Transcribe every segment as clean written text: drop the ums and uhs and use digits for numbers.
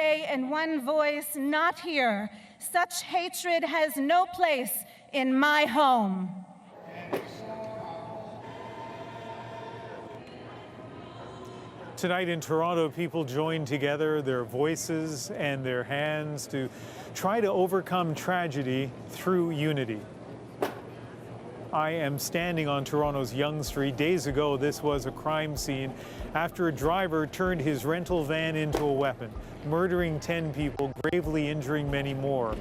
say in one voice, not here. Such hatred has no place in my home. Tonight in Toronto, people joined together, their voices and their hands, to try to overcome tragedy through unity. I am standing on Toronto's Yonge Street. Days ago, this was a crime scene after a driver turned his rental van into a weapon, murdering 10 people, gravely injuring many more.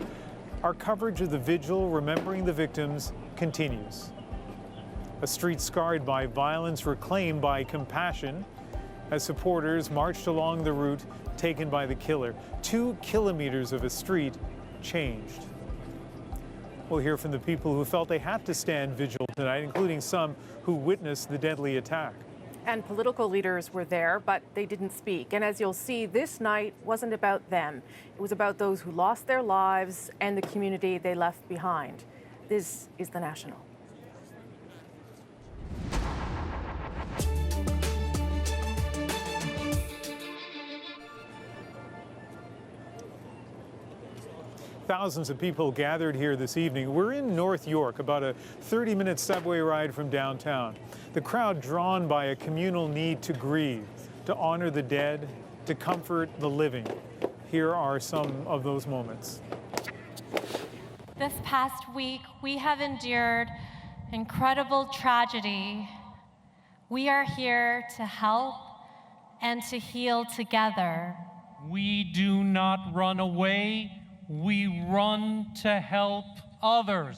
Our coverage of the vigil, remembering the victims, continues. A street scarred by violence, reclaimed by compassion, as supporters marched along the route taken by the killer. 2 kilometers of a street changed. We'll hear from the people who felt they had to stand vigil tonight, including some who witnessed the deadly attack. And political leaders were there, but they didn't speak. And as you'll see, this night wasn't about them. It was about those who lost their lives and the community they left behind. This is The National. Thousands of people gathered here this evening. We're in North York, about a 30-minute subway ride from downtown. The crowd drawn by a communal need to grieve, to honor the dead, to comfort the living. Here are some of those moments. This past week, we have endured incredible tragedy. We are here to help and to heal together. We do not run away. We run to help others.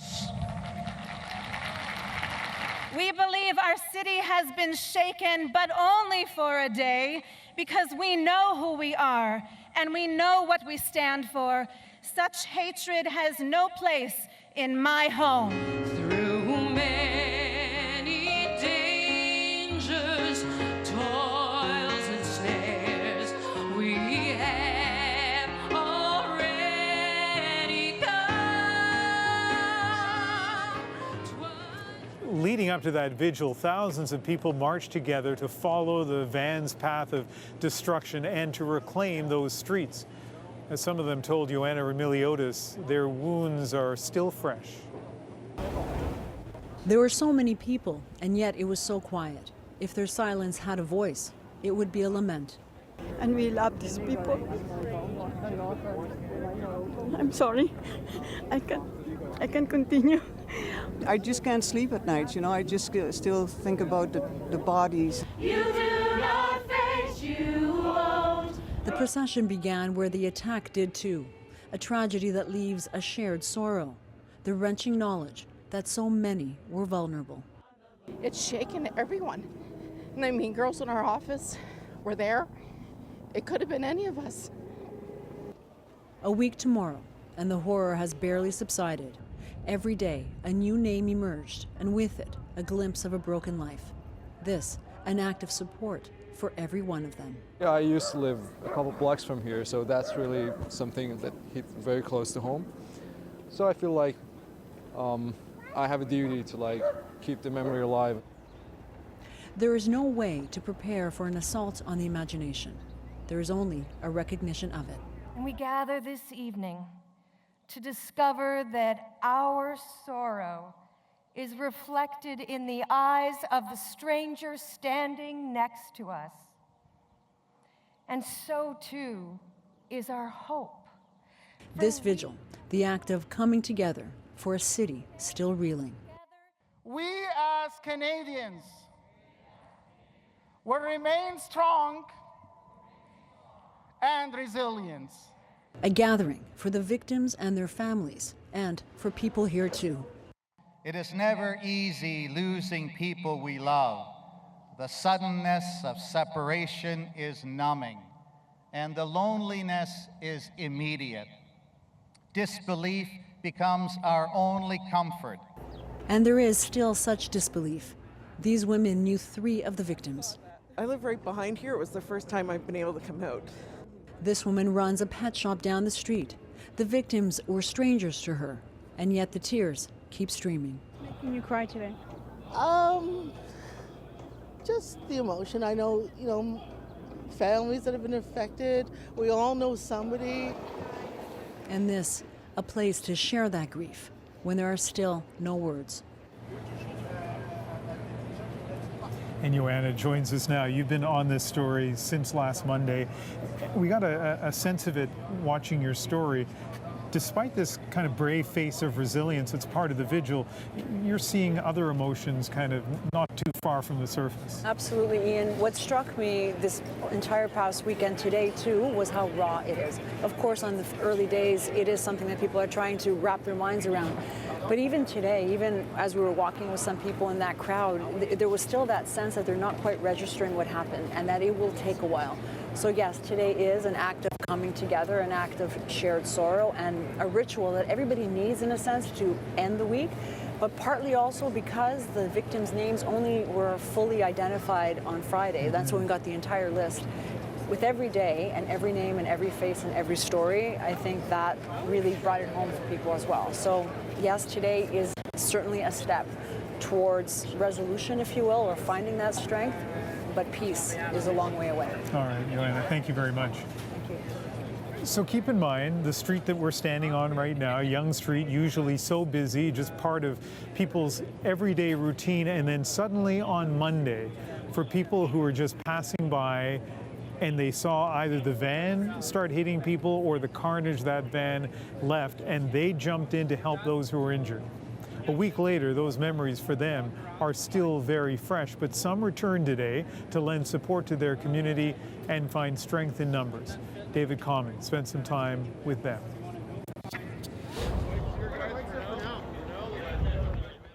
We believe our city has been shaken, but only for a day, because we know who we are and we know what we stand for. Such hatred has no place in my home. Through many dangers, toils and snares, we have already come. Leading up to that vigil, thousands of people marched together to follow the van's path of destruction and to reclaim those streets. As some of them told Joanna Remiliotis, their wounds are still fresh. There were so many people, and yet it was so quiet. If their silence had a voice, it would be a lament. And we love these people. I'm sorry. I can't continue. I just can't sleep at night, you know. I just still think about the bodies. You do not face, you won't. The procession began where the attack did too, a tragedy that leaves a shared sorrow, the wrenching knowledge that so many were vulnerable. It's shaken everyone. And I mean, girls in our office were there. It could have been any of us. A week tomorrow, and the horror has barely subsided. Every day, a new name emerged, and with it, a glimpse of a broken life. This, an act of support for every one of them. Yeah, I used to live a couple blocks from here, so that's really something that hit very close to home. So I feel like I have a duty to keep the memory alive. There is no way to prepare for an assault on the imagination. There is only a recognition of it. And we gather this evening to discover that our sorrow is reflected in the eyes of the stranger standing next to us. And so too is our hope. This vigil, the act of coming together for a city still reeling. We as Canadians will remain strong and resilient. A gathering for the victims and their families, and for people here too. It is never easy losing people we love. The suddenness of separation is numbing, and the loneliness is immediate. Disbelief becomes our only comfort. And there is still such disbelief. These women knew 3 of the victims. I live right behind here. It was the first time I've been able to come out. This woman runs a pet shop down the street. The victims were strangers to her, and yet the tears keep streaming. Making you cry today? Just the emotion. I know, families that have been affected. We all know somebody. And this, a place to share that grief when there are still no words. And Joanna joins us now. You've been on this story since last Monday. We got a sense of it watching your story. Despite this kind of brave face of resilience, it's part of the vigil, you're seeing other emotions kind of not too far from the surface. Absolutely, Ian. What struck me this entire past weekend today, too, was how raw it is. Of course, on the early days, it is something that people are trying to wrap their minds around. But even today, even as we were walking with some people in that crowd, there was still that sense that they're not quite registering what happened and that it will take a while. So yes, today is an act of coming together, an act of shared sorrow, and a ritual that everybody needs in a sense to end the week, but partly also because the victims' names only were fully identified on Friday. That's when we got the entire list. With every day and every name and every face and every story, I think that really brought it home for people as well. So yes, today is certainly a step towards resolution, if you will, or finding that strength, but peace is a long way away. All right, Joanna, thank you very much. Thank you. So keep in mind, the street that we're standing on right now, Yonge Street, usually so busy, just part of people's everyday routine, and then suddenly on Monday, for people who are just passing by and they saw either the van start hitting people or the carnage that van left, and they jumped in to help those who were injured. A week later, those memories for them are still very fresh, but some returned today to lend support to their community and find strength in numbers. David Comyn spent some time with them.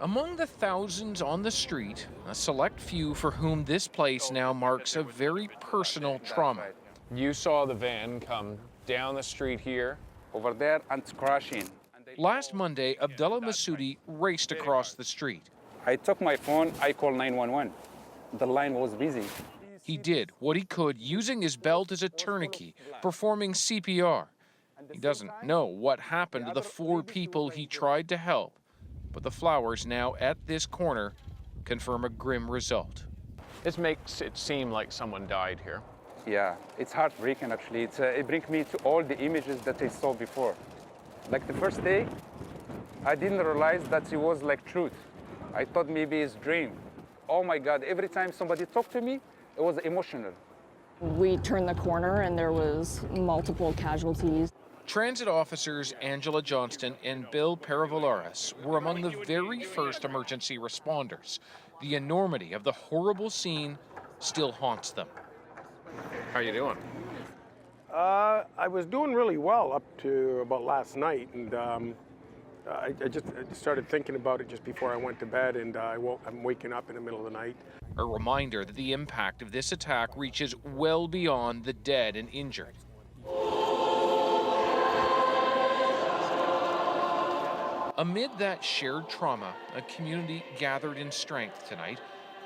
Among the thousands on the street, a select few for whom this place now marks a very personal trauma. You saw the van come down the street here, over there, and crashing. Last Monday, Abdullah Masudi raced across the street. I took my phone, I called 911. The line was busy. He did what he could, using his belt as a tourniquet, performing CPR. He doesn't know what happened to the 4 people he tried to help, but the flowers now at this corner confirm a grim result. This makes it seem like someone died here. Yeah, it's heartbreaking actually. It brings me to all the images that I saw before. Like the first day, I didn't realize that it was like truth. I thought maybe it's dream. Oh my God, every time somebody talked to me, it was emotional. We turned the corner and there was multiple casualties. Transit officers Angela Johnston and Bill Paravolaris were among the very first emergency responders. The enormity of the horrible scene still haunts them. How are you doing? I was doing really well up to about last night, and I just started thinking about it just before I went to bed, and I'm waking up in the middle of the night. A reminder that the impact of this attack reaches well beyond the dead and injured. Amid that shared trauma, a community gathered in strength tonight,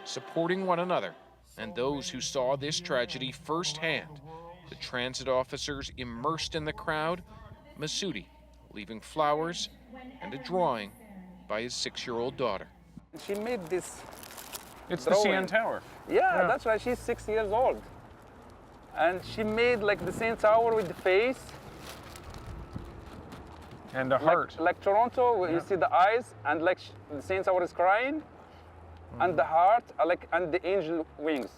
supporting one another and those who saw this tragedy firsthand. The transit officers immersed in the crowd, Masudi leaving flowers and a drawing by his 6-year-old daughter. She made this. It's drawing. the CN Tower. Yeah, that's right. She's 6 years old. And she made like the same tower with the face. And a heart. Like Toronto, where you see the eyes, and like the Saint Tower is crying, and the heart, and the angel wings.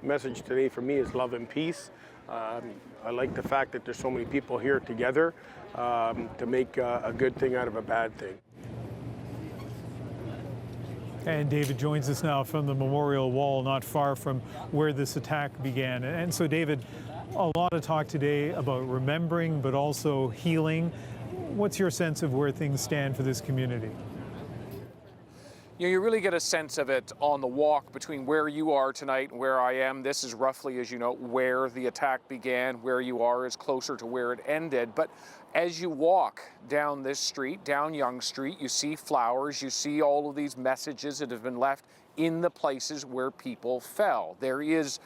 The message today for me is love and peace. I like the fact that there's so many people here together to make a good thing out of a bad thing. And David joins us now from the memorial wall not far from where this attack began. And so, David, a lot of talk today about remembering, but also healing. What's your sense of where things stand for this community? You know, you really get a sense of it on the walk between where you are tonight and where I am. This is roughly, as you know, where the attack began. Where you are is closer to where it ended. But as you walk down this street, down Yonge Street, you see flowers, you see all of these messages that have been left in the places where people fell. There is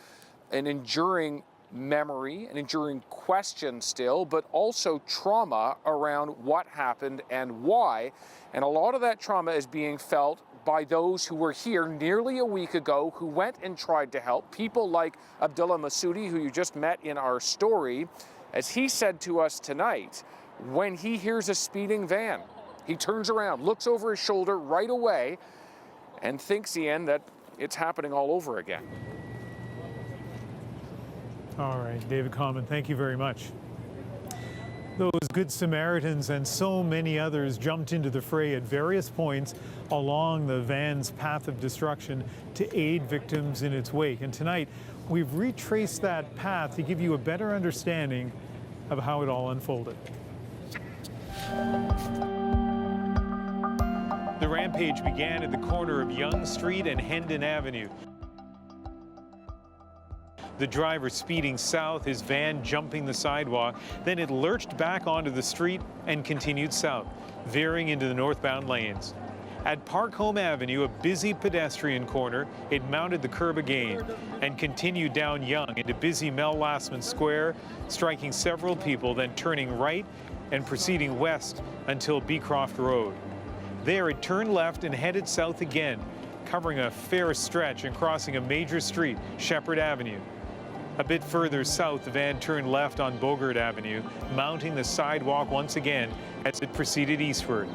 an enduring memory, an enduring question still, but also trauma around what happened and why. And a lot of that trauma is being felt by those who were here nearly a week ago who went and tried to help. People like Abdullah Masoudi, who you just met in our story, as he said to us tonight, when he hears a speeding van, he turns around, looks over his shoulder right away, and thinks, Ian, that it's happening all over again. All right, David Common, thank you very much. Those Good Samaritans and so many others jumped into the fray at various points along the van's path of destruction to aid victims in its wake. And tonight, we've retraced that path to give you a better understanding of how it all unfolded. The rampage began at the corner of Yonge Street and Hendon Avenue. The driver speeding south, his van jumping the sidewalk. Then it lurched back onto the street and continued south, veering into the northbound lanes. At Parkholme Avenue, a busy pedestrian corner, it mounted the curb again and continued down Yonge into busy Mel Lastman Square, striking several people, then turning right and proceeding west until Beecroft Road. There it turned left and headed south again, covering a fair stretch and crossing a major street, Shepherd Avenue. A bit further south, the van turned left on Bogart Avenue, mounting the sidewalk once again as it proceeded eastward.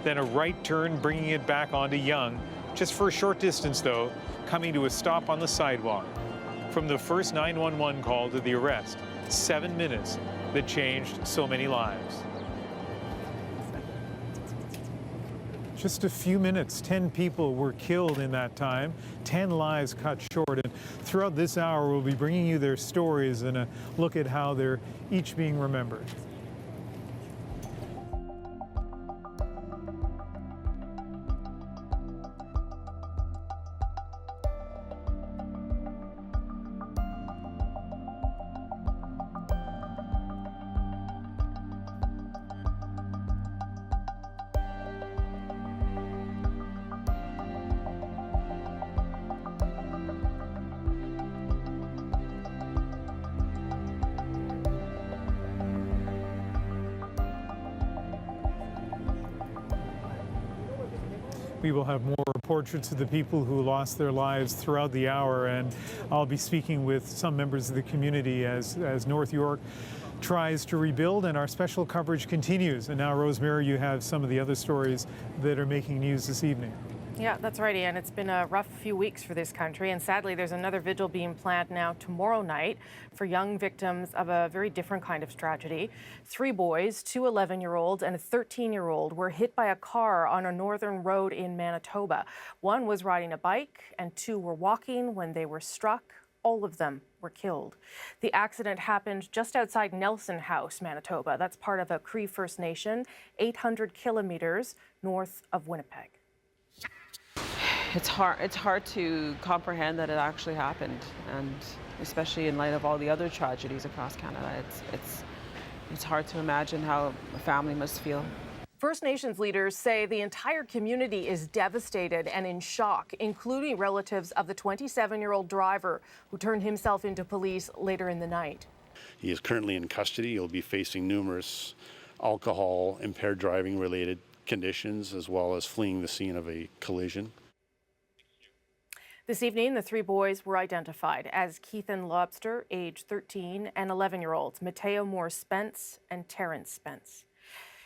Then a right turn, bringing it back onto Yonge, just for a short distance though, coming to a stop on the sidewalk. From the first 911 call to the arrest, 7 minutes that changed so many lives. Just a few minutes, 10 people were killed in that time, 10 lives cut short. And throughout this hour, we'll be bringing you their stories and a look at how they're each being remembered. We will have more portraits of the people who lost their lives throughout the hour, and I'll be speaking with some members of the community as North York tries to rebuild, and our special coverage continues. And now, Rosemary, you have some of the other stories that are making news this evening. Yeah, that's right, Ian. It's been a rough few weeks for this country, and sadly there's another vigil being planned now tomorrow night for young victims of a very different kind of tragedy. 3 boys, 2 11-year-olds and a 13-year-old were hit by a car on a northern road in Manitoba. 1 was riding a bike and 2 were walking when they were struck. All of them were killed. The accident happened just outside Nelson House, Manitoba. That's part of a Cree First Nation, 800 kilometers north of Winnipeg. It's hard to comprehend that it actually happened, and especially in light of all the other tragedies across Canada, it's hard to imagine how a family must feel. First Nations leaders say the entire community is devastated and in shock, including relatives of the 27-year-old driver who turned himself into police later in the night. He is currently in custody. He'll be facing numerous alcohol, impaired driving related conditions, as well as fleeing the scene of a collision. This evening, the 3 boys were identified as Keithan Lobster, age 13, and 11-year-olds, Mateo Moore Spence and Terrence Spence.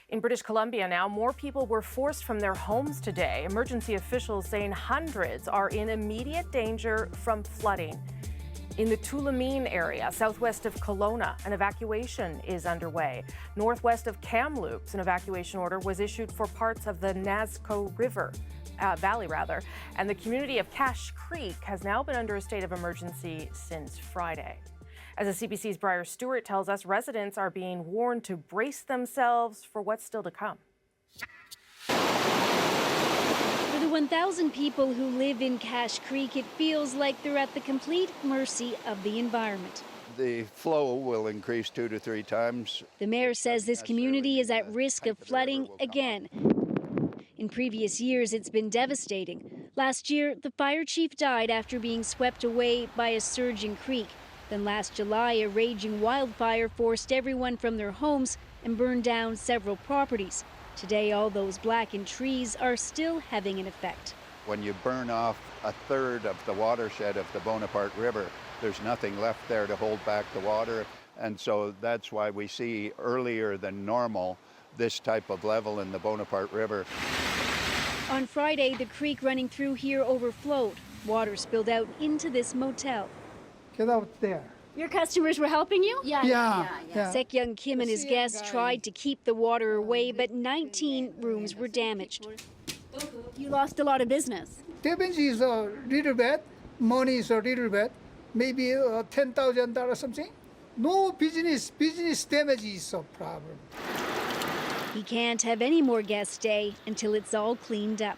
In British Columbia now, more people were forced from their homes today. Emergency officials saying hundreds are in immediate danger from flooding. In the Tulameen area, southwest of Kelowna, an evacuation is underway. Northwest of Kamloops, an evacuation order was issued for parts of the Nazco Valley, and the community of Cache Creek has now been under a state of emergency since Friday. As the CBC's Briar Stewart tells us, residents are being warned to brace themselves for what's still to come. For the 1,000 people who live in Cache Creek, it feels like they're at the complete mercy of the environment. The flow will increase 2 to 3 times. The mayor says this community is at risk of flooding again. In previous years, it's been devastating. Last year, the fire chief died after being swept away by a surging creek. Then last July, a raging wildfire forced everyone from their homes and burned down several properties. Today, all those blackened trees are still having an effect. When you burn off a third of the watershed of the Bonaparte River, there's nothing left there to hold back the water. And so that's why we see earlier than normal this type of level in the Bonaparte River. On Friday, the creek running through here overflowed. Water spilled out into this motel. Get out there. Your customers were helping you? Yeah. Sek-Young Kim and his guests tried to keep the water away, but 19 rooms were damaged. You lost a lot of business. Damage is a little bit, money is a little bit, maybe $10,000 something. No business damage is a problem. He can't have any more guests stay until it's all cleaned up.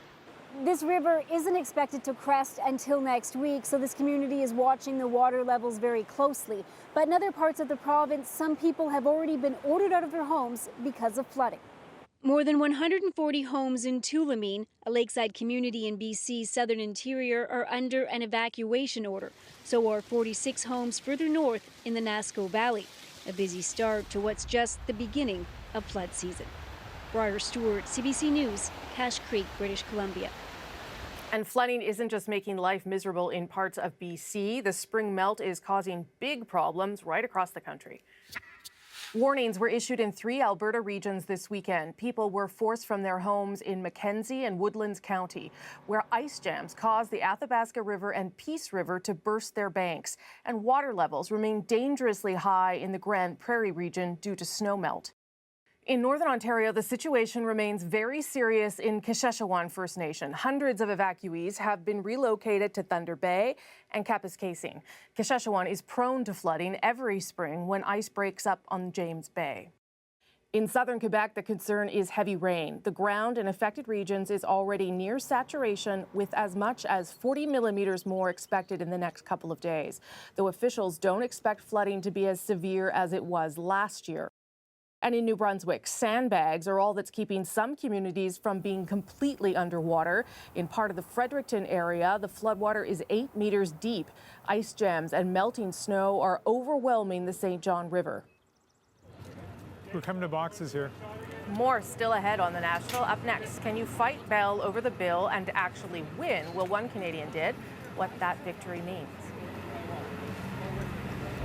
This river isn't expected to crest until next week, so this community is watching the water levels very closely. But in other parts of the province, some people have already been ordered out of their homes because of flooding. More than 140 homes in Tulameen, a lakeside community in BC's southern interior, are under an evacuation order. So are 46 homes further north in the Nasco Valley. A busy start to what's just the beginning of flood season. Briar Stewart, CBC News, Cache Creek, British Columbia. And flooding isn't just making life miserable in parts of BC. The spring melt is causing big problems right across the country. Warnings were issued in 3 Alberta regions this weekend. People were forced from their homes in Mackenzie and Woodlands County, where ice jams caused the Athabasca River and Peace River to burst their banks. And water levels remain dangerously high in the Grand Prairie region due to snowmelt. In Northern Ontario, the situation remains very serious in Kashechewan First Nation. Hundreds of evacuees have been relocated to Thunder Bay and Kapuskasing. Kashechewan is prone to flooding every spring when ice breaks up on James Bay. In southern Quebec, the concern is heavy rain. The ground in affected regions is already near saturation, with as much as 40 millimeters more expected in the next couple of days, though officials don't expect flooding to be as severe as it was last year. And in New Brunswick, sandbags are all that's keeping some communities from being completely underwater. In part of the Fredericton area, the floodwater is 8 meters deep. Ice jams and melting snow are overwhelming the St. John River. We're coming to boxes here. More still ahead on The National. Up next, can you fight Bell over the bill and actually win? Well, one Canadian did. What that victory means.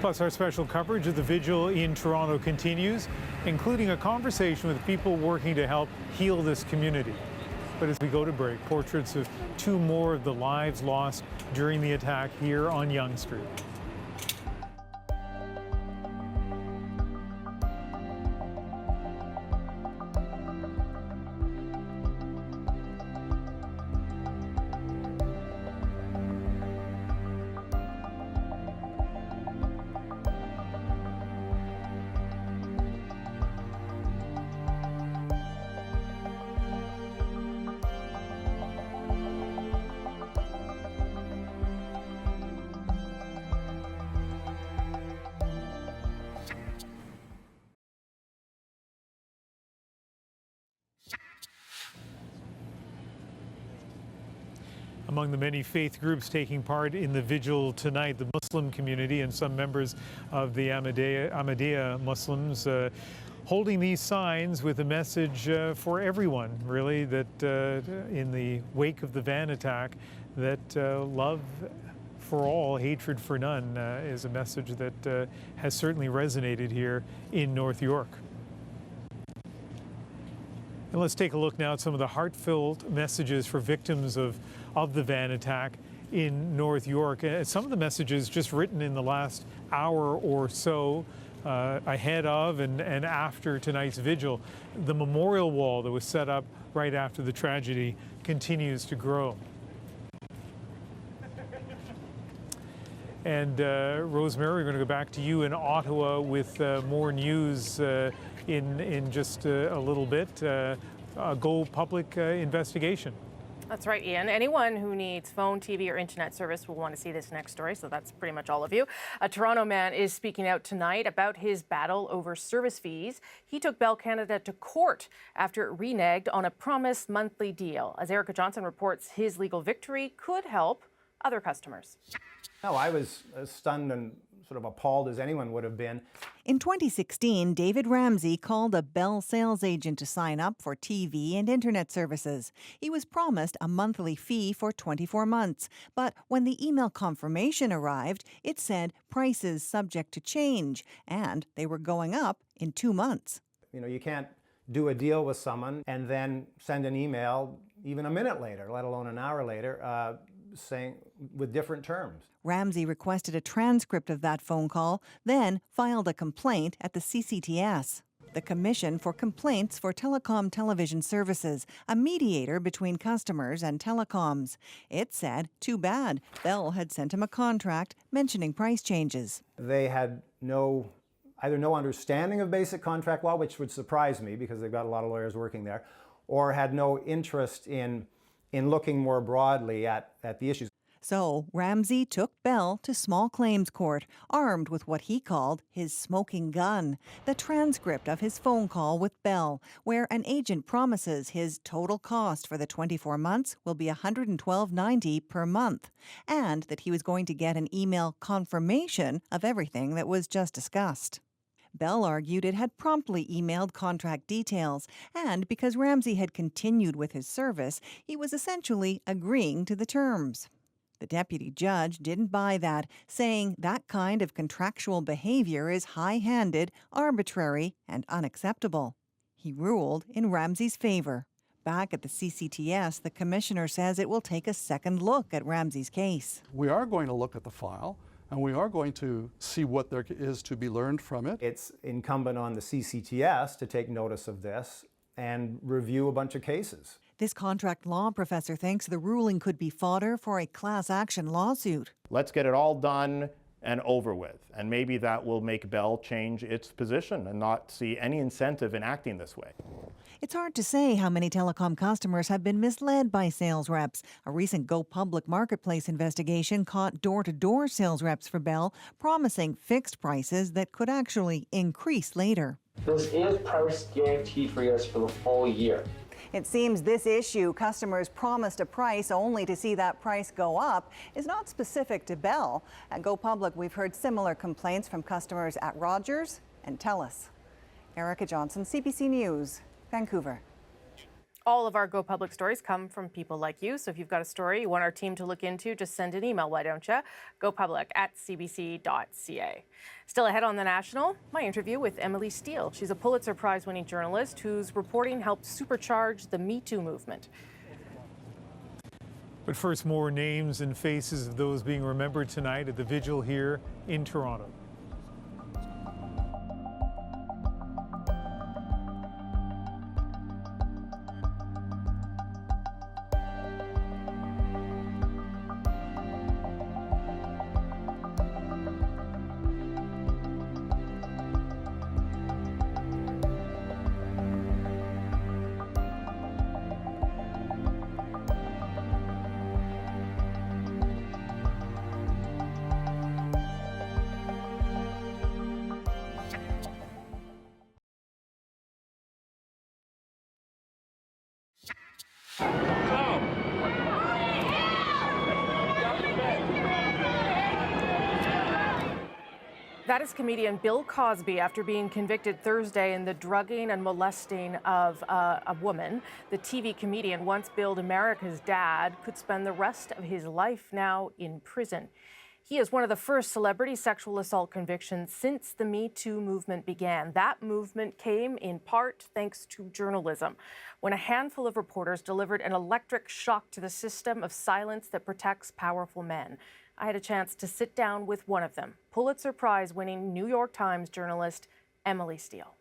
Plus, our special coverage of the vigil in Toronto continues, including a conversation with people working to help heal this community. But as we go to break, portraits of 2 more of the lives lost during the attack here on Yonge Street. Among the many faith groups taking part in the vigil tonight, the Muslim community and some members of the Ahmadiyya Muslims holding these signs with a message for everyone, really, that in the wake of the van attack, that love for all, hatred for none is a message that has certainly resonated here in North York. And let's take a look now at some of the heartfelt messages for victims of the van attack in North York. Some of the messages just written in the last hour or so ahead of and after tonight's vigil. The memorial wall that was set up right after the tragedy continues to grow. And Rosemary, we're going to go back to you in Ottawa with more news in just a little bit. A Go Public investigation. That's right, Ian. Anyone who needs phone, TV, or internet service will want to see this next story, so that's pretty much all of you. A Toronto man is speaking out tonight about his battle over service fees. He took Bell Canada to court after it reneged on a promised monthly deal. As Erica Johnson reports, his legal victory could help other customers. No, I was stunned and sort of appalled as anyone would have been. In 2016, David Ramsey called a Bell sales agent to sign up for TV and internet services. He was promised a monthly fee for 24 months, but when the email confirmation arrived, it said prices subject to change, and they were going up in 2 months. You know, you can't do a deal with someone and then send an email even a minute later, let alone an hour later, saying with different terms. Ramsey requested a transcript of that phone call, then filed a complaint at the CCTS, the Commission for Complaints for Telecom Television Services, a mediator between customers and telecoms. It said, too bad, Bell had sent him a contract mentioning price changes. They had either no understanding of basic contract law, which would surprise me because they've got a lot of lawyers working there, or had no interest in looking more broadly at the issues. So Ramsey took Bell to small claims court, armed with what he called his smoking gun, the transcript of his phone call with Bell, where an agent promises his total cost for the 24 months will be $112.90 per month, and that he was going to get an email confirmation of everything that was just discussed. Bell argued it had promptly emailed contract details, and because Ramsey had continued with his service, he was essentially agreeing to the terms. The deputy judge didn't buy that, saying that kind of contractual behavior is high-handed, arbitrary, and unacceptable. He ruled in Ramsey's favor. Back at the CCTS, the commissioner says it will take a second look at Ramsey's case. We are going to look at the file, and we are going to see what there is to be learned from it. It's incumbent on the CCTS to take notice of this and review a bunch of cases. This contract law professor thinks the ruling could be fodder for a class action lawsuit. Let's get it all done and over with, and maybe that will make Bell change its position and not see any incentive in acting this way. It's hard to say how many telecom customers have been misled by sales reps. A recent Go Public Marketplace investigation caught door-to-door sales reps for Bell promising fixed prices that could actually increase later. This is price guaranteed for us for the full year. It seems this issue, customers promised a price only to see that price go up, is not specific to Bell. At Go Public, we've heard similar complaints from customers at Rogers and TELUS. Erica Johnson, CBC News, Vancouver. All of our Go Public stories come from people like you. So if you've got a story you want our team to look into, just send an email, why don't you? gopublic@cbc.ca. Still ahead on The National, my interview with Emily Steele. She's a Pulitzer Prize-winning journalist whose reporting helped supercharge the Me Too movement. But first, more names and faces of those being remembered tonight at the vigil here in Toronto. That is comedian Bill Cosby after being convicted Thursday in the drugging and molesting of a woman. The TV comedian, once billed America's dad, could spend the rest of his life now in prison. He is one of the first celebrity sexual assault convictions since the Me Too movement began. That movement came in part thanks to journalism, when a handful of reporters delivered an electric shock to the system of silence that protects powerful men. I had a chance to sit down with one of them, Pulitzer Prize-winning New York Times journalist Emily Steele.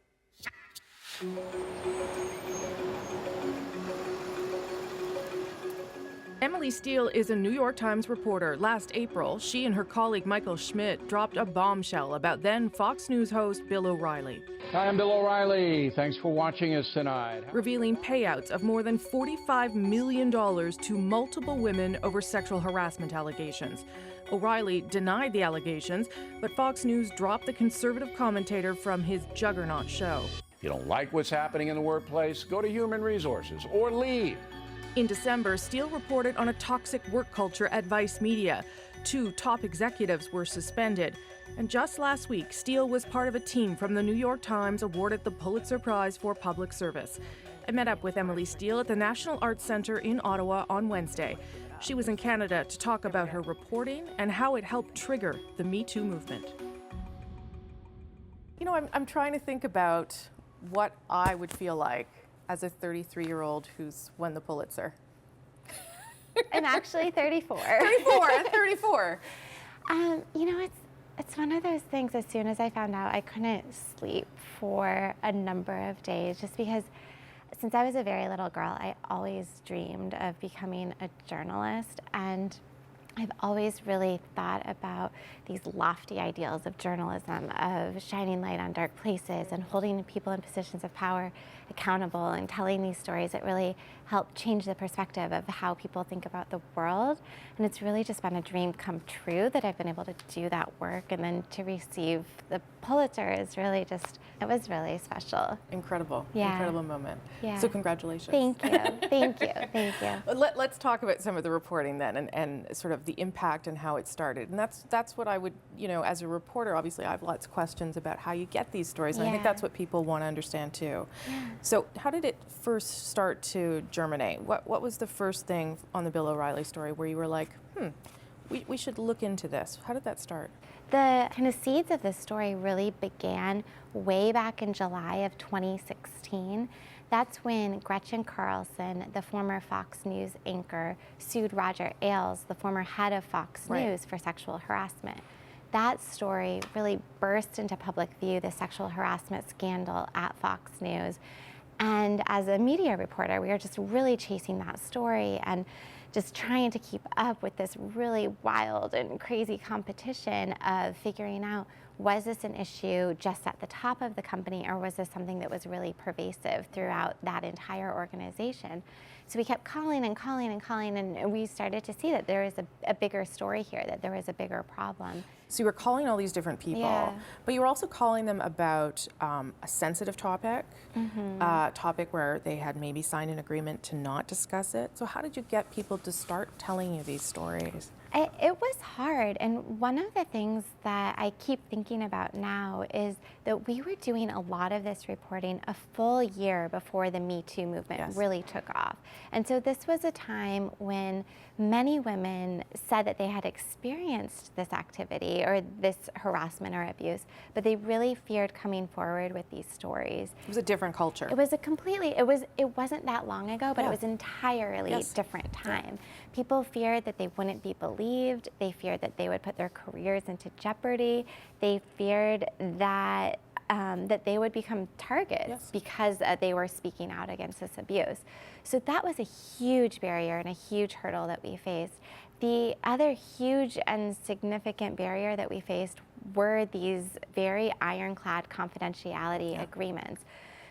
Emily Steele is a New York Times reporter. Last April, she and her colleague Michael Schmidt dropped a bombshell about then Fox News host Bill O'Reilly. Hi, I'm Bill O'Reilly. Thanks for watching us tonight. Revealing payouts of more than $45 million to multiple women over sexual harassment allegations. O'Reilly denied the allegations, but Fox News dropped the conservative commentator from his juggernaut show. If you don't like what's happening in the workplace, go to Human Resources or leave. In December, Steele reported on a toxic work culture at Vice Media. 2 top executives were suspended. And just last week, Steele was part of a team from the New York Times awarded the Pulitzer Prize for Public Service. I met up with Emily Steele at the National Arts Centre in Ottawa on Wednesday. She was in Canada to talk about her reporting and how it helped trigger the Me Too movement. You know, I'm trying to think about what I would feel like as a 33-year-old who's won the Pulitzer. I'm actually 34. 34. You know, it's one of those things, as soon as I found out, I couldn't sleep for a number of days, just because since I was a very little girl, I always dreamed of becoming a journalist, and I've always really thought about these lofty ideals of journalism, of shining light on dark places and holding people in positions of power accountable and telling these stories that really help change the perspective of how people think about the world. And it's really just been a dream come true that I've been able to do that work, and then to receive the Pulitzer is really just, it was really special. Incredible. Yeah. Incredible moment. Yeah. So congratulations. Thank you. Thank you. Thank you. Let's talk about some of the reporting then, and sort of the impact and how it started. And that's what I would, you know, as a reporter, obviously I have lots of questions about how you get these stories. And I think that's what people want to understand too. Yeah. So how did it first start to germinate? What was the first thing on the Bill O'Reilly story where you were like, we should look into this? How did that start? The kind of seeds of this story really began way back in July of 2016. That's when Gretchen Carlson, the former Fox News anchor, sued Roger Ailes, the former head of Fox News, for sexual harassment. That story really burst into public view, the sexual harassment scandal at Fox News. And as a media reporter, we were just really chasing that story and just trying to keep up with this really wild and crazy competition of figuring out, was this an issue just at the top of the company, or was this something that was really pervasive throughout that entire organization? So we kept calling and calling and calling, and we started to see that there was a bigger story here, that there was a bigger problem. So you were calling all these different people, but you were also calling them about a sensitive topic, topic where they had maybe signed an agreement to not discuss it. So how did you get people to start telling you these stories? It was hard, and one of the things that I keep thinking about now is that we were doing a lot of this reporting a full year before the Me Too movement really took off. And so this was a time when many women said that they had experienced this activity or this harassment or abuse, but they really feared coming forward with these stories. It was a different culture. It was it wasn't that long ago, but it was entirely different time. People feared that they wouldn't be believed. They feared that they would put their careers into jeopardy. They feared that that they would become targets because they were speaking out against this abuse. So that was a huge barrier and a huge hurdle that we faced. The other huge and significant barrier that we faced were these very ironclad confidentiality agreements.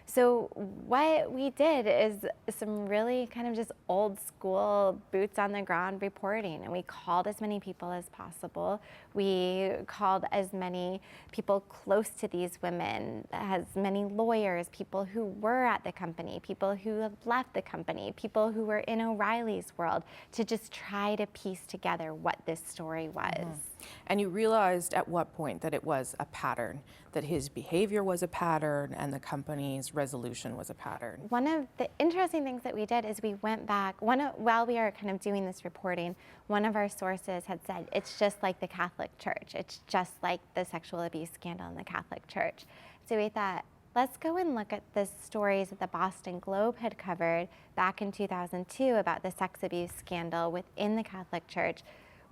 So what we did is some really kind of just old school boots on the ground reporting, and we called as many people as possible. We called as many people close to these women, as many lawyers, people who were at the company, people who have left the company, people who were in O'Reilly's world, to just try to piece together what this story was. And you realized at what point that it was a pattern, that his behavior was a pattern and the company's resolution was a pattern? One of the interesting things that we did is we went back, while we were kind of doing this reporting, one of our sources had said, it's just like the Catholic Church. It's just like the sexual abuse scandal in the Catholic Church. So we thought, let's go and look at the stories that the Boston Globe had covered back in 2002 about the sex abuse scandal within the Catholic Church.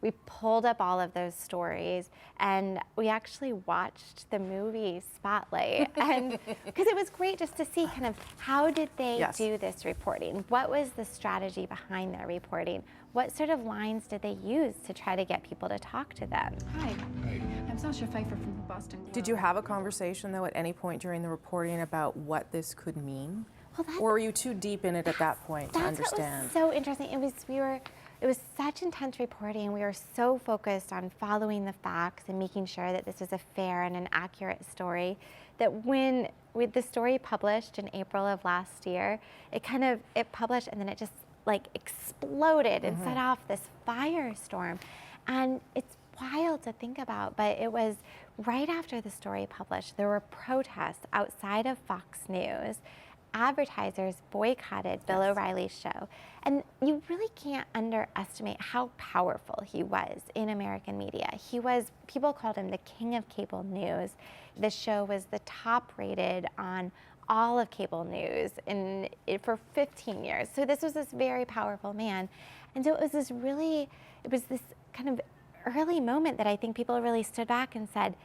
We pulled up all of those stories, and we actually watched the movie Spotlight, and because it was great just to see kind of how did they do this reporting? What was the strategy behind their reporting? What sort of lines did they use to try to get people to talk to them? Hi, I'm Sasha Pfeiffer from the Boston Globe. Did you have a conversation, though, at any point during the reporting about what this could mean? Well, or were you too deep in it at that point to understand? That's what was so interesting. It was such intense reporting. We were so focused on following the facts and making sure that this was a fair and an accurate story that when the story published in April of last year, it published and then it just like exploded and set off this firestorm. And it's wild to think about, but it was right after the story published, there were protests outside of Fox News. Advertisers boycotted Bill O'Reilly's show. And you really can't underestimate how powerful he was in American media. People called him the king of cable news. The show was the top rated on all of cable news for 15 years. So this was this very powerful man. And so it was this kind of early moment that I think people really stood back and said,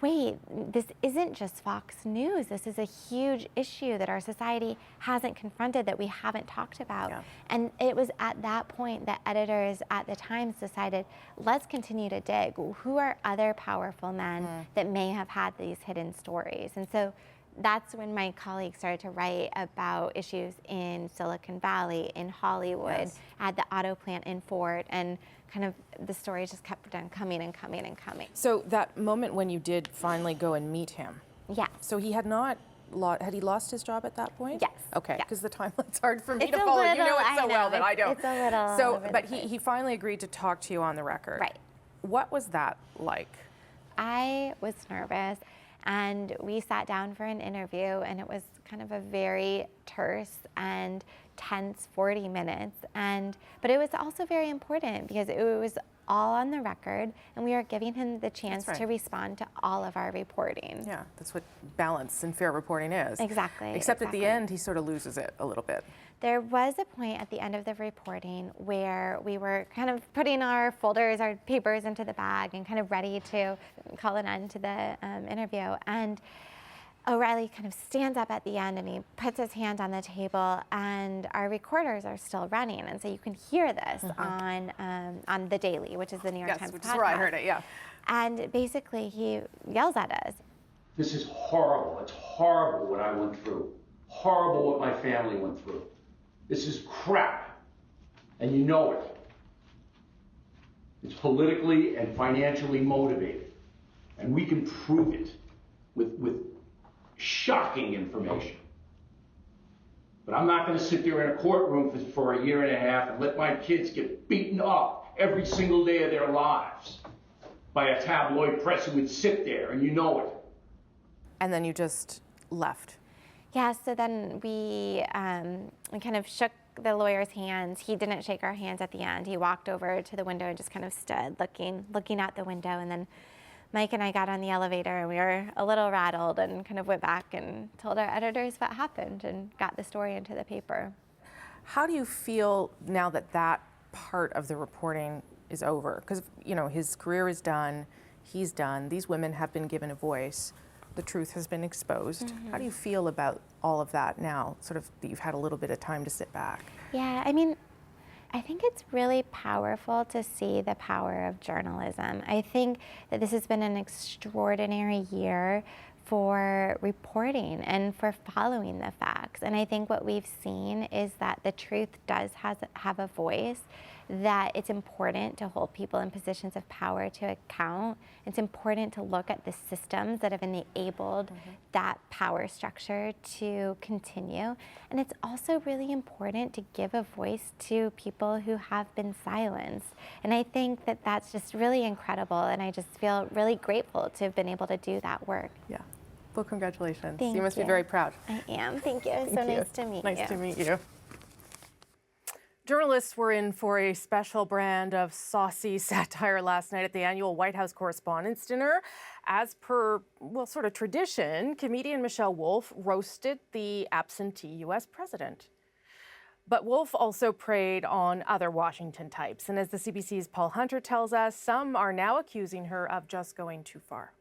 wait, this isn't just Fox News. This is a huge issue that our society hasn't confronted, that we haven't talked about. Yeah. And it was at that point that editors at the Times decided, let's continue to dig. Who are other powerful men that may have had these hidden stories? And so that's when my colleagues started to write about issues in Silicon Valley, in Hollywood, at the auto plant in Ford, and kind of the story just kept on coming and coming and coming. So that moment when you did finally go and meet him. Yeah. So he had he lost his job at that point? Yes. Okay, because the timeline's hard for me It's to a follow. little, You know it so well that I don't. It's a little. So, but he finally agreed to talk to you on the record. Right. What was that like? I was nervous, and we sat down for an interview, and it was kind of a very terse and tense 40 minutes. But it was also very important because it was all on the record, and we are giving him the chance to respond to all of our reporting. Yeah, that's what balanced and fair reporting is. Exactly. Except at the end, he sort of loses it a little bit. There was a point at the end of the reporting where we were kind of putting our folders, our papers into the bag and kind of ready to call an end to the interview. And O'Reilly kind of stands up at the end and he puts his hand on the table, and our recorders are still running. And so you can hear this on The Daily, which is the New York Times podcast. Which is where I heard it, yeah. And basically he yells at us. This is horrible. It's horrible what I went through. Horrible what my family went through. This is crap, and you know it. It's politically and financially motivated, and we can prove it with shocking information. But I'm not going to sit there in a courtroom for a year and a half and let my kids get beaten up every single day of their lives by a tabloid press who would sit there, and you know it. And then you just left. Yeah, so then we kind of shook the lawyer's hands. He didn't shake our hands at the end. He walked over to the window and just kind of stood looking out the window. And then Mike and I got on the elevator, and we were a little rattled and kind of went back and told our editors what happened and got the story into the paper. How do you feel now that that part of the reporting is over? Because, you know, his career is done, he's done, these women have been given a voice. The truth has been exposed. How do you feel about all of that now, sort of that you've had a little bit of time to sit back? Yeah, I mean, I think it's really powerful to see the power of journalism. I think that this has been an extraordinary year for reporting and for following the facts. And I think what we've seen is that the truth does have a voice, that it's important to hold people in positions of power to account. It's important to look at the systems that have enabled that power structure to continue. And it's also really important to give a voice to people who have been silenced. And I think that that's just really incredible, and I just feel really grateful to have been able to do that work. Yeah. Well, congratulations. Thank you must you. be very proud. I am. Thank you. So nice to meet you. Nice to meet you. Journalists were in for a special brand of saucy satire last night at the annual White House Correspondents' Dinner. As per, well, sort of tradition, comedian Michelle Wolf roasted the absentee U.S. president. But Wolf also preyed on other Washington types. And as the CBC's Paul Hunter tells us, some are now accusing her of just going too far.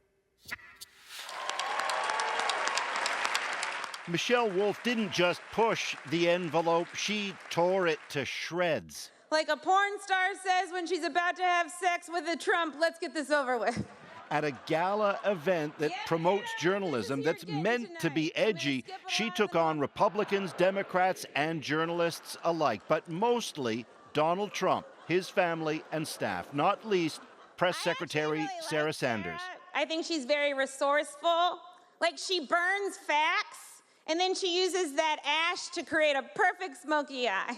Michelle Wolf didn't just push the envelope, she tore it to shreds. Like a porn star says when she's about to have sex with a Trump, let's get this over with. At a gala event that promotes journalism that's meant to be edgy, she took on Republicans, Democrats, and journalists alike, but mostly Donald Trump, his family, and staff, not least Press Secretary Sarah Sanders. I think she's very resourceful. Like, she burns facts, and then she uses that ash to create a perfect smoky eye.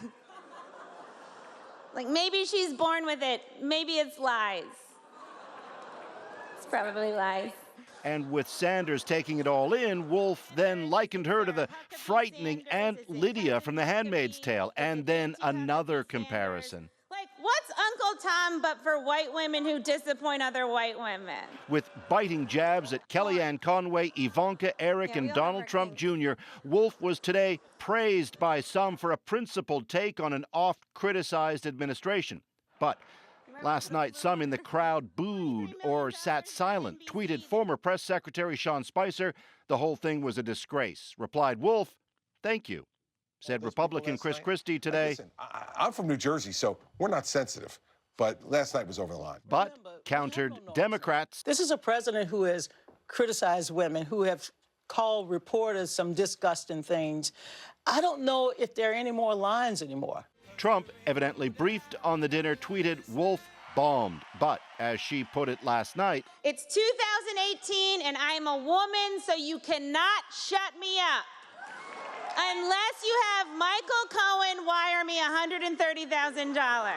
Like, maybe she's born with it, maybe it's lies. probably lies. And with Sanders taking it all in, Wolf then likened her to the frightening Aunt Lydia from The Handmaid's Tale, and then another comparison. Like, what's Uncle Tom but for white women who disappoint other white women? With biting jabs at Kellyanne Conway, Ivanka, Eric, and Donald Trump Jr., Wolf was today praised by some for a principled take on an oft-criticized administration. But last night, some in the crowd booed or sat silent, tweeted former press secretary Sean Spicer, the whole thing was a disgrace. Replied Wolf, thank you. Said Republican Chris Christie today. Listen, I'm from New Jersey, so we're not sensitive. But last night was over the line. But countered Democrats. This is a president who has criticized women, who have called reporters some disgusting things. I don't know if there are any more lines anymore. Trump, evidently briefed on the dinner, tweeted Wolf bombed. But as she put it last night, it's 2018 and I'm a woman, so you cannot shut me up. Unless you have Michael Cohen wire me $130,000.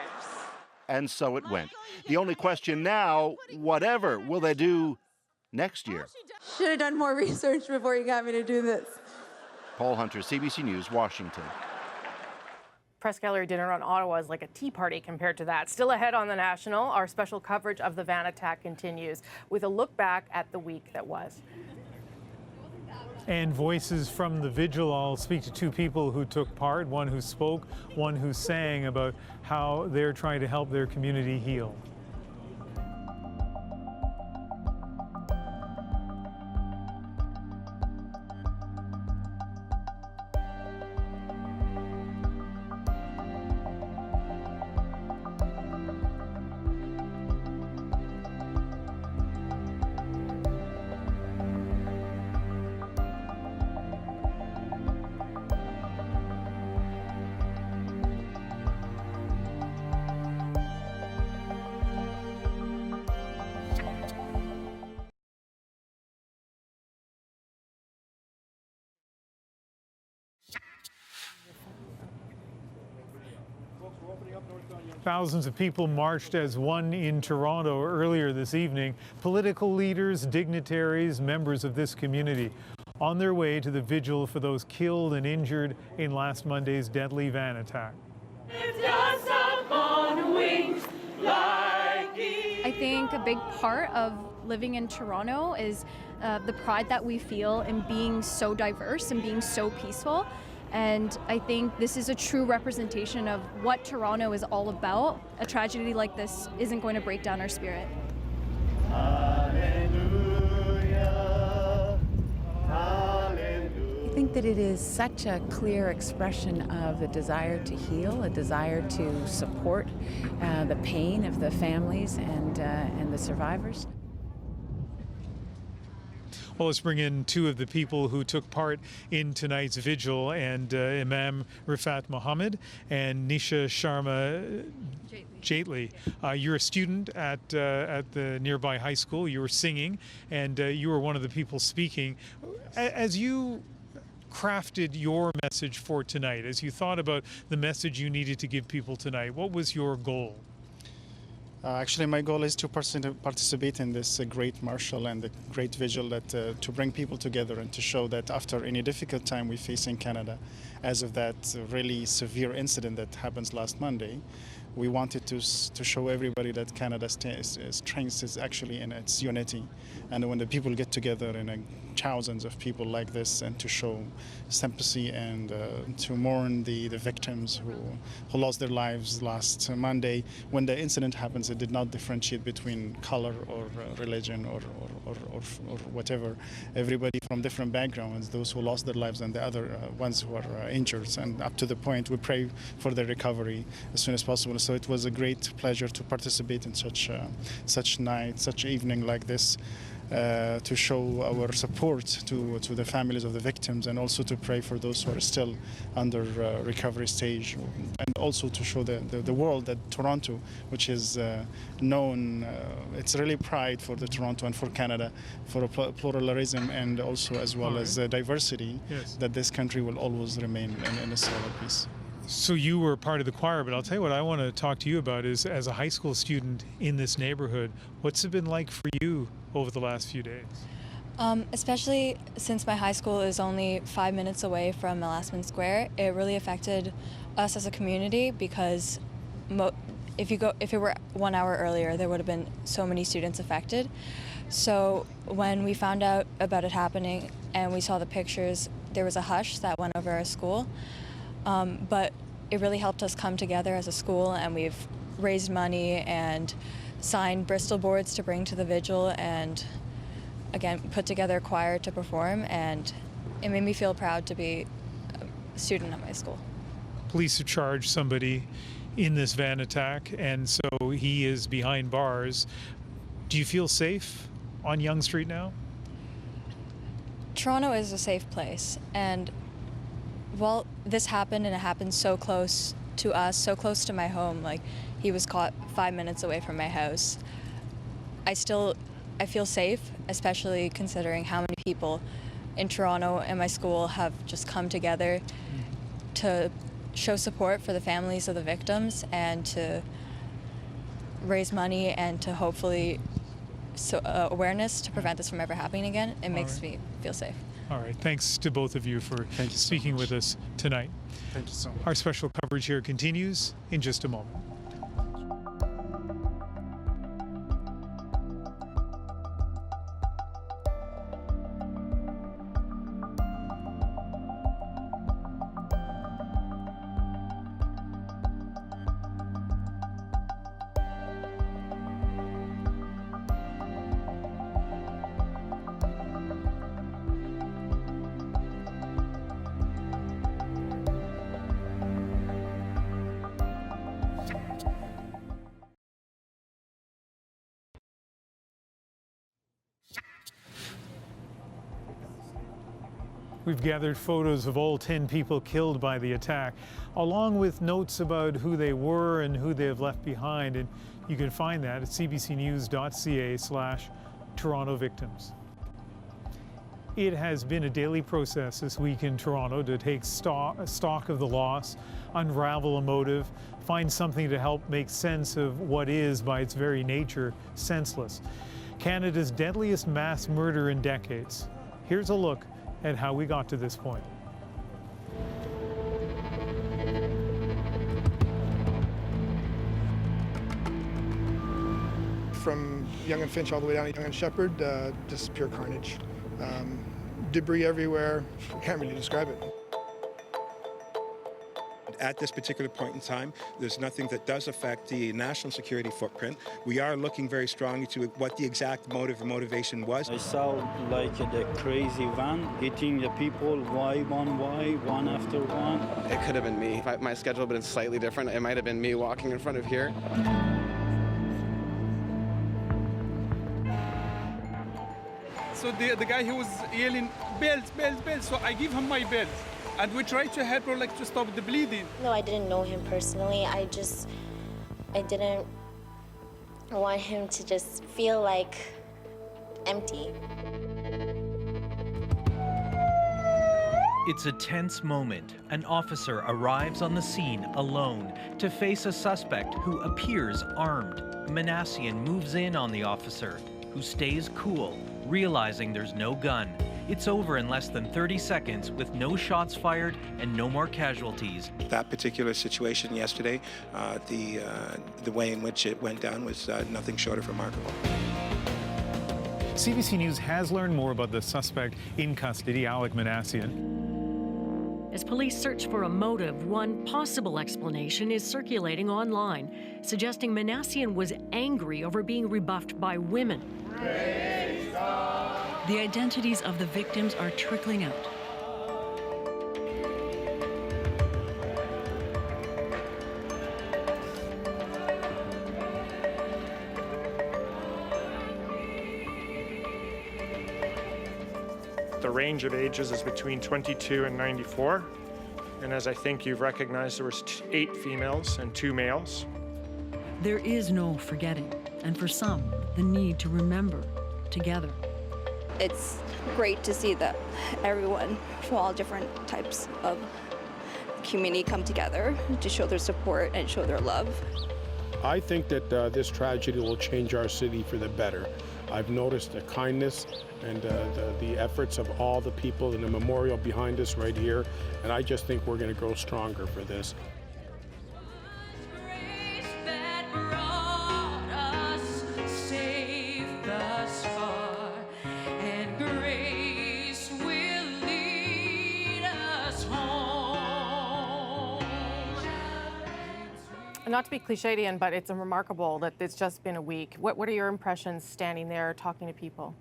and so it went. The only question now, whatever will they do next year? Should have done more research before you got me to do this. Paul Hunter, CBC News, Washington. Press gallery dinner on Ottawa is like a tea party compared to that. Still ahead on The National, our special coverage of the van attack continues with a look back at the week that was. And voices from the vigil. I'll speak to two people who took part, one who spoke, one who sang about how they're trying to help their community heal. Thousands of people marched as one in Toronto earlier this evening. Political leaders, dignitaries, members of this community on their way to the vigil for those killed and injured in last Monday's deadly van attack. I think a big part of living in Toronto is the pride that we feel in being so diverse and being so peaceful. And I think this is a true representation of what Toronto is all about. A tragedy like this isn't going to break down our spirit. Hallelujah, hallelujah. I think that it is such a clear expression of the desire to heal, a desire to support the pain of the families and the survivors. Well, let's bring in two of the people who took part in tonight's vigil, and Imam Rifat Mohammed and Nisha Sharma Jaitley. You're a student at the nearby high school. You were singing, and you were one of the people speaking. As you crafted your message for tonight, as you thought about the message you needed to give people tonight, what was your goal? Actually, my goal is to participate in this great martial and the great vigil that to bring people together and to show that after any difficult time we face in Canada, as of that really severe incident that happens last Monday, we wanted to show everybody that Canada's strength is actually in its unity. And when the people get together in thousands of people like this, and to show sympathy and to mourn the victims who lost their lives last Monday. When the incident happens, it did not differentiate between color or religion or whatever. Everybody from different backgrounds, those who lost their lives and the other ones who are injured. And up to the point, we pray for their recovery as soon as possible. So it was a great pleasure to participate in such night, such evening like this, to show our support to the families of the victims, and also to pray for those who are still under recovery stage, and also to show the world that Toronto, which is known, it's really pride for the Toronto and for Canada, for pluralism and also as well as diversity, yes, that this country will always remain in a solid peace. So you were part of the choir, but I'll tell you what I want to talk to you about is, as a high school student in this neighborhood, what's it been like for you over the last few days? Especially since my high school is only 5 minutes away from Melasman Square, it really affected us as a community because if it were 1 hour earlier, there would have been so many students affected. So when we found out about it happening and we saw the pictures, there was a hush that went over our school. But it really helped us come together as a school, and we've raised money and signed Bristol boards to bring to the vigil, and again put together a choir to perform, and it made me feel proud to be a student at my school. Police have charged somebody in this van attack, and so he is behind bars. Do you feel safe on Yonge Street now? Toronto is a safe place, and well, this happened, and it happened so close to us, so close to my home. Like, he was caught 5 minutes away from my house. I feel safe, especially considering how many people in Toronto and my school have just come together to show support for the families of the victims and to raise money and to hopefully awareness to prevent this from ever happening again. It makes me feel safe. All right. Thanks to both of you for speaking with us tonight. Thank you so much. Our special coverage here continues in just a moment. We've gathered photos of all 10 people killed by the attack, along with notes about who they were and who they have left behind. And you can find that at cbcnews.ca/Toronto victims. It has been a daily process this week in Toronto to take stock of the loss, unravel a motive, find something to help make sense of what is, by its very nature, senseless. Canada's deadliest mass murder in decades. Here's a look at how we got to this point. From Yonge and Finch all the way down to Yonge and Shepherd, just pure carnage. Debris everywhere. Can't really describe it. At this particular point in time, there's nothing that does affect the national security footprint. We are looking very strongly to what the exact motive or motivation was. I saw like the crazy van hitting the people one after one. It could have been me. If my schedule had been slightly different, it might have been me walking in front of here. So the guy who was yelling, bells, bells, bells, so I give him my belt. And we try to help her, like, to stop the bleeding. No, I didn't know him personally. I didn't want him to just feel like empty. It's a tense moment. An officer arrives on the scene alone to face a suspect who appears armed. Manassian moves in on the officer, who stays cool, realizing there's no gun. It's over in less than 30 seconds with no shots fired and no more casualties. That particular situation yesterday, the way in which it went down was nothing short of remarkable. CBC News has learned more about the suspect in custody, Alec Manassian. As police search for a motive, one possible explanation is circulating online, suggesting Manassian was angry over being rebuffed by women. The identities of the victims are trickling out. The range of ages is between 22 and 94. And as I think you've recognized, there was 8 females and 2 males. There is no forgetting, and for some, the need to remember together. It's great to see that everyone from all different types of community come together to show their support and show their love. I think that this tragedy will change our city for the better. I've noticed the kindness and the efforts of all the people in the memorial behind us right here, and I just think we're going to grow stronger for this. Not to be clichédian, but it's remarkable that it's just been a week. What are your impressions standing there talking to people?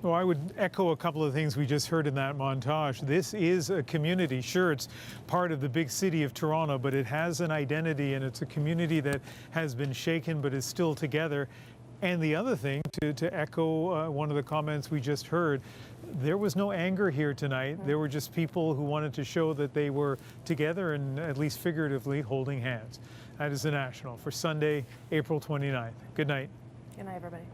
Well, I would echo a couple of things we just heard in that montage. This is a community. Sure, it's part of the big city of Toronto, but it has an identity, and it's a community that has been shaken but is still together. And the other thing, to echo one of the comments we just heard, there was no anger here tonight. There were just people who wanted to show that they were together and, at least figuratively, holding hands. That is The National for Sunday, April 29th. Good night. Good night, everybody.